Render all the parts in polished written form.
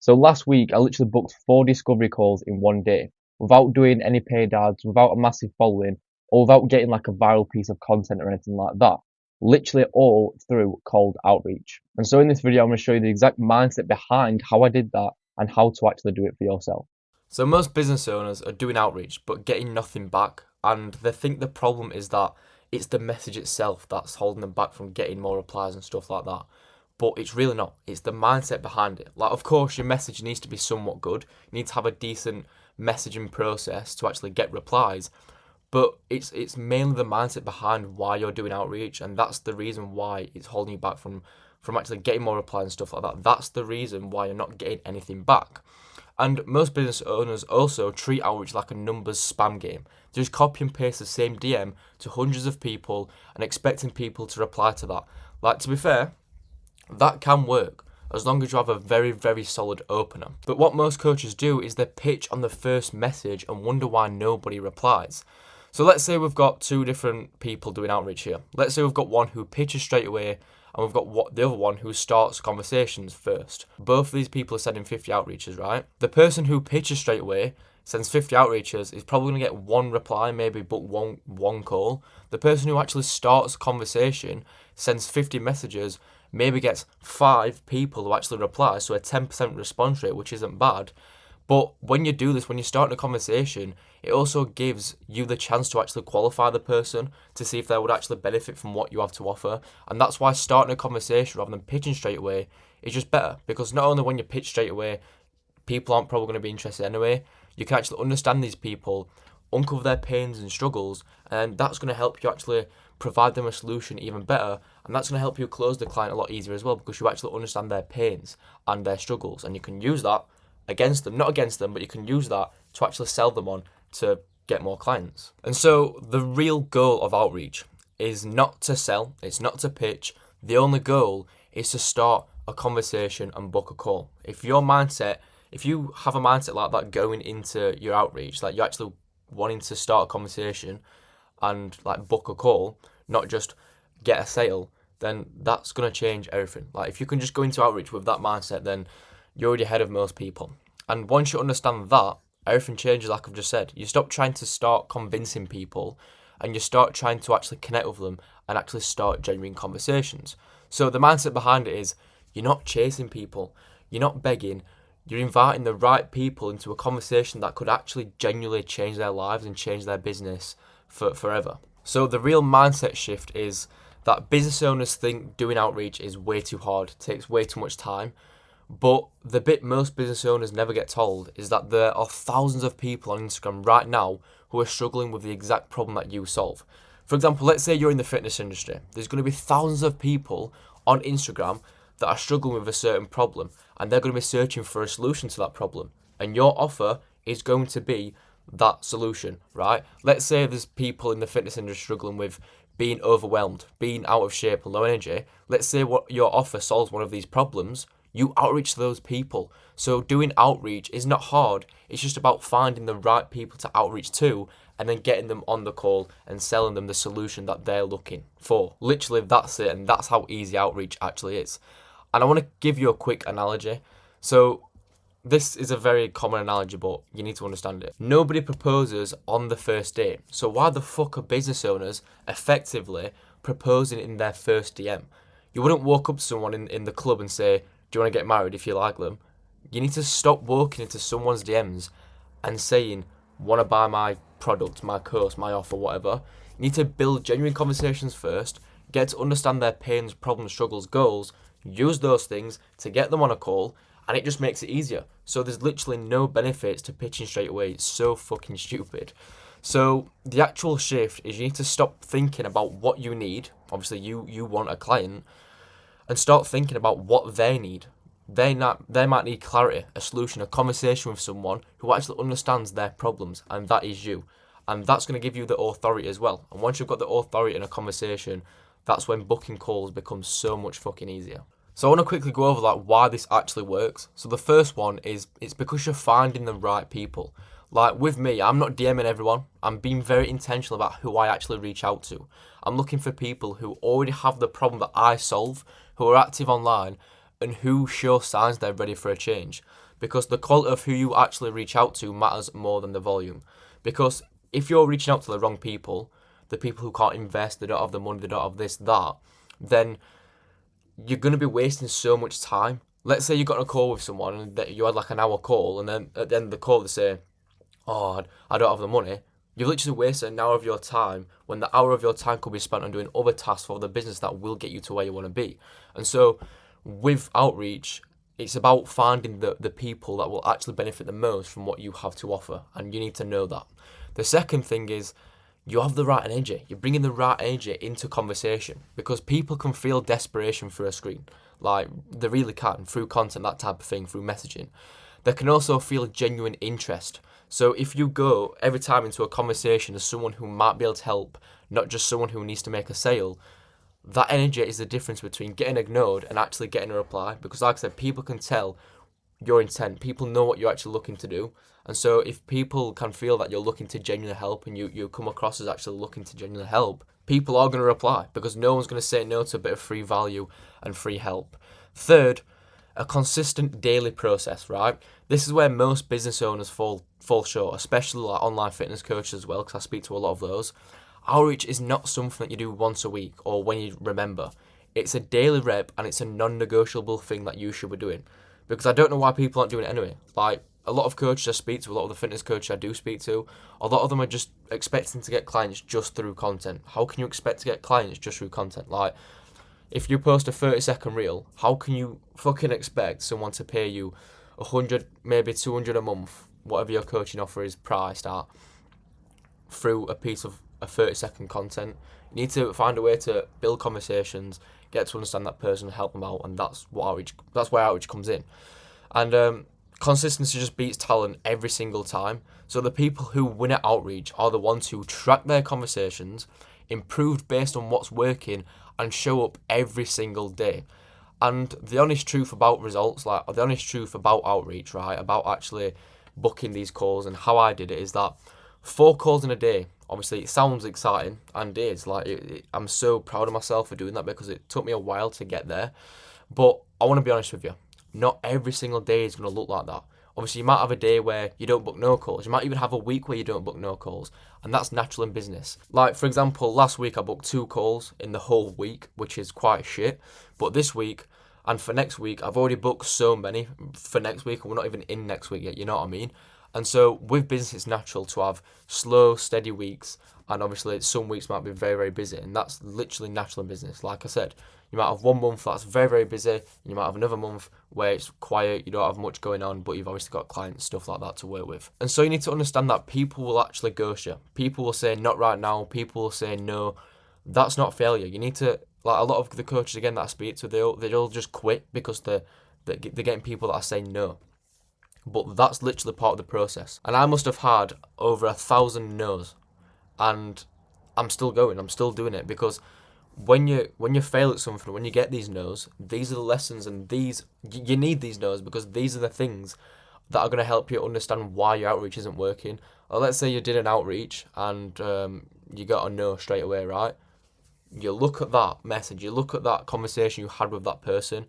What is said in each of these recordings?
So last week, I literally booked 4 discovery calls in one day without doing any paid ads, without a massive following, or without getting like a viral piece of content or anything like that. Literally all through cold outreach. And so in this video, I'm going to show you the exact mindset behind how I did that and how to actually do it for yourself. So most business owners are doing outreach but getting nothing back, and they think the problem is that it's the message itself that's holding them back from getting more replies and stuff like that. But it's really not. It's the mindset behind it. Like, of course, your message needs to be somewhat good. You need to have a decent messaging process to actually get replies. But it's mainly the mindset behind why you're doing outreach, and that's the reason why it's holding you back from actually getting more replies and stuff like that. That's the reason why you're not getting anything back. And most business owners also treat outreach like a numbers spam game. They just copy and paste the same DM to hundreds of people and expecting people to reply to that. Like, to be fair, that can work as long as you have a very, very solid opener. But what most coaches do is they pitch on the first message and wonder why nobody replies. So let's say we've got two different people doing outreach here. Let's say we've got one who pitches straight away and we've got the other one who starts conversations first. Both of these people are sending 50 outreaches, right? The person who pitches straight away sends 50 outreaches is probably going to get one reply, maybe book one call. The person who actually starts a conversation sends 50 messages, maybe gets 5 people who actually reply, so a 10% response rate, which isn't bad. But when you do this, when you're starting a conversation, it also gives you the chance to actually qualify the person to see if they would actually benefit from what you have to offer. And that's why starting a conversation rather than pitching straight away is just better. Because not only when you pitch straight away, people aren't probably going to be interested anyway, you can actually understand these people, uncover their pains and struggles, and that's going to help you actually provide them a solution even better. And that's going to help you close the client a lot easier as well, because you actually understand their pains and their struggles. And you can use that against them, not against them, but you can use that to actually sell them on to get more clients. And so the real goal of outreach is not to sell, it's not to pitch. The only goal is to start a conversation and book a call. If you have a mindset like that going into your outreach, like you're actually wanting to start a conversation and like book a call, not just get a sale, then that's going to change everything. Like, if you can just go into outreach with that mindset, then you're already ahead of most people. And once you understand that, everything changes, like I've just said. You stop trying to start convincing people and you start trying to actually connect with them and actually start genuine conversations. So the mindset behind it is you're not chasing people, you're not begging, you're inviting the right people into a conversation that could actually genuinely change their lives and change their business forever. So the real mindset shift is that business owners think doing outreach is way too hard, takes way too much time. But the bit most business owners never get told is that there are thousands of people on Instagram right now who are struggling with the exact problem that you solve. For example, let's say you're in the fitness industry. There's going to be thousands of people on Instagram that are struggling with a certain problem, and they're going to be searching for a solution to that problem. And your offer is going to be that solution, right? Let's say there's people in the fitness industry struggling with being overwhelmed, being out of shape, low energy. Let's say what your offer solves one of these problems. You outreach to those people. So doing outreach is not hard. It's just about finding the right people to outreach to and then getting them on the call and selling them the solution that they're looking for. Literally, that's it. And that's how easy outreach actually is. And I want to give you a quick analogy. So this is a very common analogy, but you need to understand it. Nobody proposes on the first date. So why the fuck are business owners effectively proposing in their first DM? You wouldn't walk up to someone in the club and say, do you want to get married if you like them? You need to stop walking into someone's DMs and saying, want to buy my product, my course, my offer, whatever. You need to build genuine conversations first, get to understand their pains, problems, struggles, goals, use those things to get them on a call, and it just makes it easier. So there's literally no benefits to pitching straight away. It's so fucking stupid. So the actual shift is you need to stop thinking about what you need. Obviously, you want a client, and start thinking about what they need. They might need clarity, a solution, a conversation with someone who actually understands their problems, and that is you. And that's going to give you the authority as well. And once you've got the authority in a conversation, that's when booking calls becomes so much fucking easier. So I want to quickly go over like why this actually works. So the first one is it's because you're finding the right people. Like with me, I'm not DMing everyone. I'm being very intentional about who I actually reach out to. I'm looking for people who already have the problem that I solve, who are active online, and who show signs they're ready for a change. because the quality of who you actually reach out to matters more than the volume. Because if you're reaching out to the wrong people, the people who can't invest, they don't have the money, they don't have this, that, then you're going to be wasting so much time. Let's say you got on a call with someone and that you had like an hour call, and then at the end of the call they say, oh, I don't have the money. You've literally wasted an hour of your time when the hour of your time could be spent on doing other tasks for the business that will get you to where you want to be. And so with outreach, it's about finding the people that will actually benefit the most from what you have to offer, and you need to know that. The second thing is you have the right energy. You're bringing the right energy into conversation, because people can feel desperation through a screen. Like, they really can, through content, that type of thing, through messaging. They can also feel genuine interest. So if you go every time into a conversation as someone who might be able to help, not just someone who needs to make a sale, that energy is the difference between getting ignored and actually getting a reply. Because like I said, people can tell your intent. People know what you're actually looking to do. And so if people can feel that you're looking to genuinely help, and you come across as actually looking to genuinely help, people are going to reply, because no one's going to say no to a bit of free value and free help. Third, a consistent daily process, right? This is where most business owners fall short, especially like online fitness coaches as well, because I speak to a lot of those. Outreach is not something that you do once a week or when you remember. It's a daily rep, and it's a non-negotiable thing that you should be doing. Because I don't know why people aren't doing it anyway. Like, a lot of coaches I speak to, a lot of the fitness coaches I do speak to, a lot of them are just expecting to get clients just through content. How can you expect to get clients just through content? Like, if you post a 30-second reel, how can you fucking expect someone to pay you 100, maybe 200 a month, whatever your coaching offer is priced at, through a piece of a 30-second content? You need to find a way to build conversations, get to understand that person, help them out, and that's where outreach comes in. And consistency just beats talent every single time. So the people who win at outreach are the ones who track their conversations, improved based on what's working, and show up every single day. And the honest truth about results, like the honest truth about outreach, right, about actually booking these calls and how I did it, is that 4 calls in a day, obviously it sounds exciting, and it is. Like, I'm so proud of myself for doing that, because it took me a while to get there. But I want to be honest with you, not every single day is going to look like that. Obviously, you might have a day where you don't book no calls. You might even have a week where you don't book no calls. And that's natural in business. Like, for example, last week I booked 2 calls in the whole week, which is quite shit. But this week, and for next week, I've already booked so many for next week, and we're not even in next week yet, you know what I mean? And so with business, it's natural to have slow, steady weeks. And obviously, some weeks might be very, very busy. And that's literally natural in business. Like I said, you might have 1 month that's very, very busy, and you might have another month where it's quiet, you don't have much going on, but you've obviously got clients, stuff like that to work with. And so you need to understand that people will actually ghost you. People will say, not right now. People will say, no. That's not failure. You need to, like a lot of the coaches, again, that I speak to, they'll just quit because they're getting people that are saying no. But that's literally part of the process. And I must have had over 1,000 no's, and I'm still going. I'm still doing it, because when you fail at something, when you get these no's, these are the lessons, and you need these no's, because these are the things that are going to help you understand why your outreach isn't working. Or let's say you did an outreach and you got a no straight away, right? You look at that message, you look at that conversation you had with that person,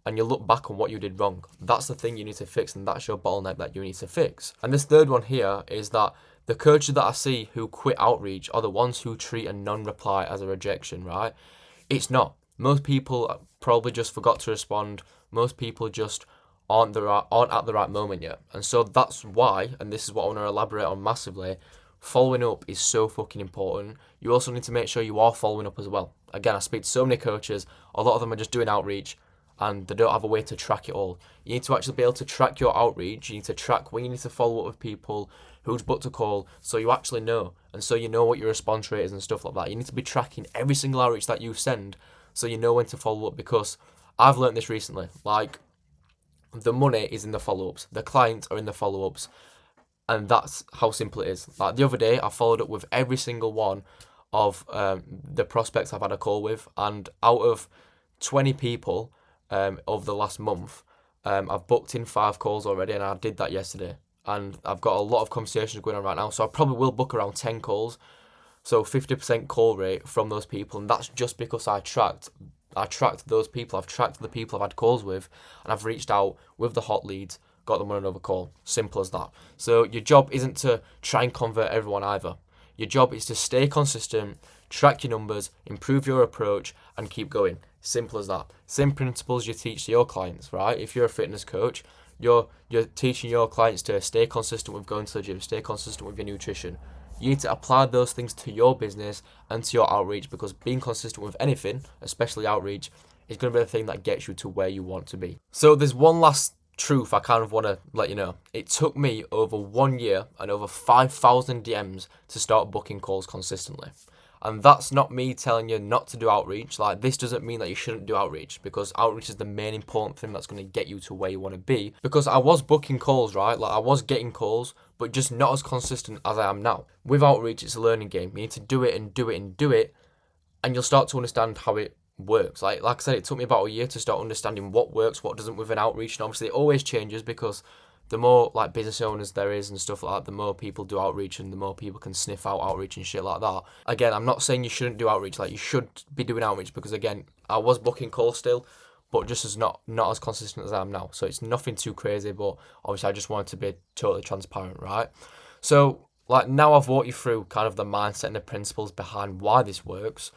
and you look back on what you did wrong. That's the thing you need to fix, and that's your bottleneck that you need to fix. And this third one here is that the coaches that I see who quit outreach are the ones who treat a non-reply as a rejection, right? It's not. Most people probably just forgot to respond. Most people just aren't at the right moment yet. And so that's why, and this is what I want to elaborate on massively, following up is so fucking important. You also need to make sure you are following up as well. Again, I speak to so many coaches, a lot of them are just doing outreach, and they don't have a way to track it all. You need to actually be able to track your outreach. You need to track when you need to follow up with people, who's booked a call, so you actually know. And so you know what your response rate is and stuff like that. You need to be tracking every single outreach that you send, so you know when to follow up, because I've learned this recently. Like, the money is in the follow-ups. The clients are in the follow-ups. And that's how simple it is. Like, the other day, I followed up with every single one of the prospects I've had a call with. And out of 20 people over the last month, I've booked in 5 calls already, and I did that yesterday. And I've got a lot of conversations going on right now, so I probably will book around 10 calls. So 50% call rate from those people, and that's just because I tracked those people. I've tracked the people I've had calls with, and I've reached out with the hot leads, got them on another call. Simple as that. So your job isn't to try and convert everyone either. Your job is to stay consistent, track your numbers, improve your approach, and keep going. Simple as that. Same principles you teach to your clients, right? If you're a fitness coach, you're teaching your clients to stay consistent with going to the gym, stay consistent with your nutrition. You need to apply those things to your business and to your outreach, because being consistent with anything, especially outreach, is going to be the thing that gets you to where you want to be. So there's one last truth I kind of want to let you know. It took me over 1 year and over 5,000 DMs to start booking calls consistently. And that's not me telling you not to do outreach. Like, this doesn't mean that you shouldn't do outreach, because outreach is the main important thing that's going to get you to where you want to be. Because I was booking calls, right? Like, I was getting calls, but just not as consistent as I am now. With outreach, it's a learning game. You need to do it and do it and do it, and you'll start to understand how it works. Like I said, it took me about a year to start understanding what works, what doesn't with an outreach. And obviously it always changes, because the more like business owners there is and stuff like that, the more people do outreach and the more people can sniff out outreach and shit like that. Again, I'm not saying you shouldn't do outreach. Like, you should be doing outreach, because again, I was booking calls still, but just as not as consistent as I am now. So it's nothing too crazy, but obviously I just wanted to be totally transparent, right? So like, now I've walked you through kind of the mindset and the principles behind why this works.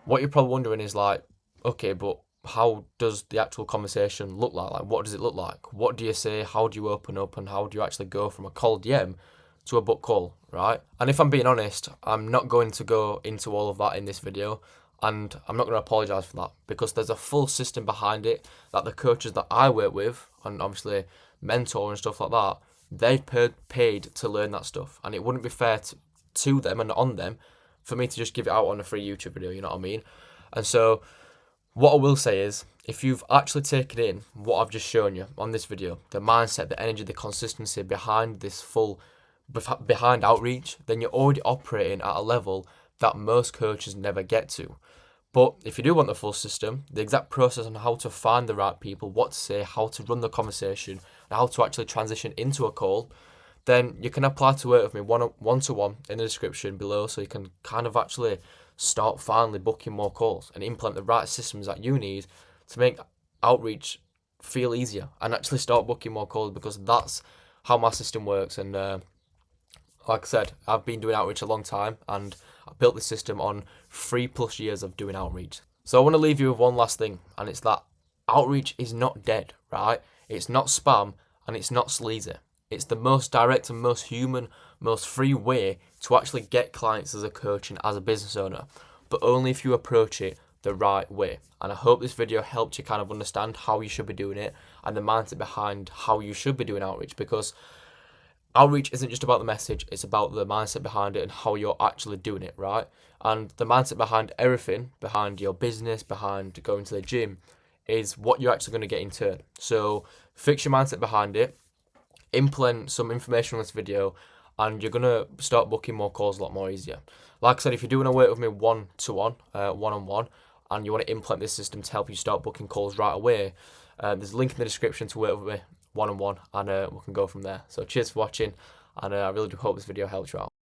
What you're probably wondering is like, okay, but how does the actual conversation look like? Like, what does it look like? What do you say? How do you open up? And how do you actually go from a cold DM to a book call, right? And if I'm being honest, I'm not going to go into all of that in this video, and I'm not going to apologise for that, because there's a full system behind it that the coaches that I work with, and obviously mentor and stuff like that, they've paid to learn that stuff, and it wouldn't be fair to them and on them for me to just give it out on a free YouTube video, you know what I mean? And so what I will say is, if you've actually taken in what I've just shown you on this video, the mindset, the energy, the consistency behind this behind outreach, then you're already operating at a level that most coaches never get to. But if you do want the full system, the exact process on how to find the right people, what to say, how to run the conversation, and how to actually transition into a call, then you can apply to work with me one-to-one in the description below, so you can kind of actually start finally booking more calls and implement the right systems that you need to make outreach feel easier and actually start booking more calls, because that's how my system works. And like I said, I've been doing outreach a long time, and I built this system on 3+ years of doing outreach. So I want to leave you with one last thing, and it's that outreach is not dead, right? It's not spam, and it's not sleazy. It's the most direct and most human, most free way to actually get clients as a coach and as a business owner, but only if you approach it the right way. And I hope this video helped you kind of understand how you should be doing it and the mindset behind how you should be doing outreach, because outreach isn't just about the message, it's about the mindset behind it and how you're actually doing it, right? And the mindset behind everything, behind your business, behind going to the gym, is what you're actually going to get in turn. So fix your mindset behind it, implement some information on this video, and you're going to start booking more calls a lot more easier. Like I said, if you're doing a work with me one-to-one, one-on-one, and you want to implement this system to help you start booking calls right away, there's a link in the description to work with me one-on-one, and we can go from there. So cheers for watching, and I really do hope this video helps you out.